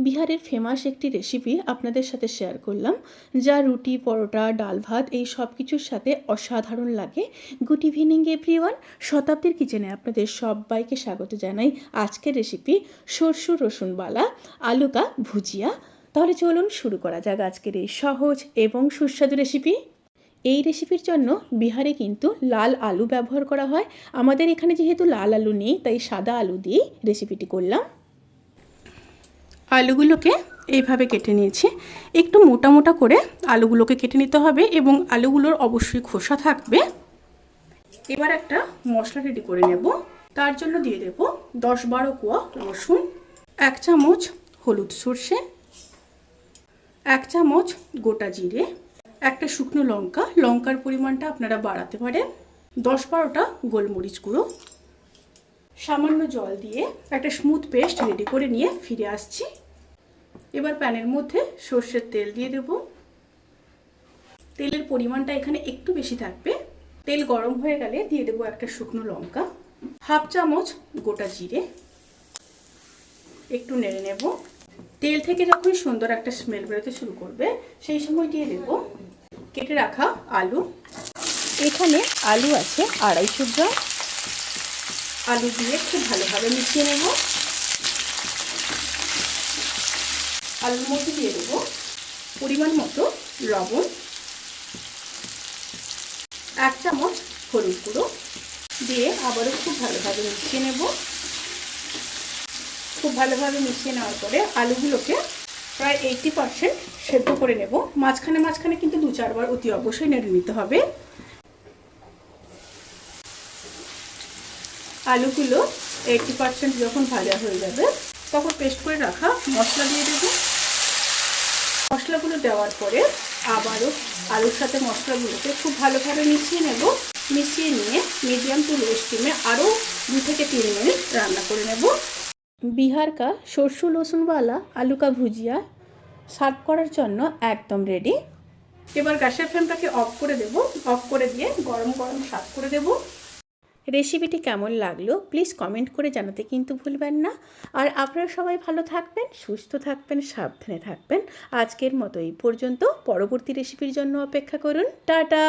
বিহারের ফেমাস একটি রেসিপি আপনাদের সাথে শেয়ার করলাম, যা রুটি, পরোটা, ডাল ভাত এই সব কিছুর সাথে অসাধারণ লাগে। গুড ইভিনিং এভরিওয়ান, শতাব্দীর কিচেনে আপনাদের সবাইকে স্বাগত জানাই। আজকের রেসিপি সরষে রসুনওয়ালা আলু কা ভুজিয়া। তাহলে চলুন শুরু করা যাক আজকের এই সহজ এবং সুস্বাদু রেসিপি। এই রেসিপির জন্য বিহারে কিন্তু লাল আলু ব্যবহার করা হয়। আমাদের এখানে যেহেতু লাল আলু নেই, তাই সাদা আলু দিয়েই রেসিপিটি করলাম। আলুগুলোকে এইভাবে কেটে নিয়েছি। একটু মোটা মোটা করে আলুগুলোকে কেটে নিতে হবে এবং আলুগুলোর অবশ্যই খোসা থাকবে। এবার একটা মশলা রেডি করে নেব। তার জন্য দিয়ে দেব 10-12 কোয়া রসুন, 1 চামচ হলুদ সর্ষে, 1 চামচ গোটা জিরে, একটা শুকনো লঙ্কা, লঙ্কার পরিমাণটা আপনারা বাড়াতে পারেন, 10-12টা গোলমরিচ গুঁড়ো, সামান্য জল দিয়ে একটা স্মুথ পেস্ট রেডি করে নিয়ে ফিরে আসছি। এবার প্যানের মধ্যে সর্ষের তেল দিয়ে দেব। তেলের পরিমাণটা এখানে একটু বেশি থাকবে। তেল গরম হয়ে গেলে দিয়ে দেব একটা শুকনো লঙ্কা, 1/2 চামচ গোটা জিরে, একটু নেড়ে নেব। তেল থেকে যখন সুন্দর একটা স্মেল বেরোতে শুরু করবে, সেই সময় দিয়ে দেব কেটে রাখা আলু। এখানে আলু আছে 250 গ্রাম। আলু দিয়ে খুব ভালোভাবে মিশিয়ে নেব। আলুর মধ্যে দিয়ে দেবো পরিমাণ মতো লবণ, 1 চামচ হলুদ গুঁড়ো দিয়ে আবারও খুব ভালোভাবে মিশিয়ে নেব। খুব ভালোভাবে মিশিয়ে নেওয়ার পরে আলুগুলোকে প্রায় 80% সেদ্ধ করে নেব। মাঝখানে মাঝখানে কিন্তু 2-4 বার অতি অবশ্যই নেড়ে নিতে হবে। আলুগুলো 80% যখন ভাজা হয়ে যাবে, তখন পেস্ট করে রাখা মশলা দিয়ে দেব। মশলাগুলো দেওয়ার পরে আবারও আলুর সাথে মশলাগুলোকে খুব ভালোভাবে মিশিয়ে নেব। মিশিয়ে নিয়ে মিডিয়াম টু লো স্টিমে আরও 2 থেকে 3 মিনিট রান্না করে নেব। বিহার কা সরষে রসুনওয়ালা আলু কা ভুজিয়া সার্ভ করার জন্য একদম রেডি। এবার গ্যাসের ফ্লেমটাকে অফ করে দেব। অফ করে দিয়ে গরম গরম সার্ভ করে দেব। রেসিপিটি কেমন লাগলো প্লিজ কমেন্ট করে জানাতে কিন্তু ভুলবেন না। আর আপনারা সবাই ভালো থাকবেন, সুস্থ থাকবেন, সাবধানে থাকবেন। আজকের মতো এই পর্যন্ত। পরবর্তী রেসিপির জন্য অপেক্ষা করুন। টাটা।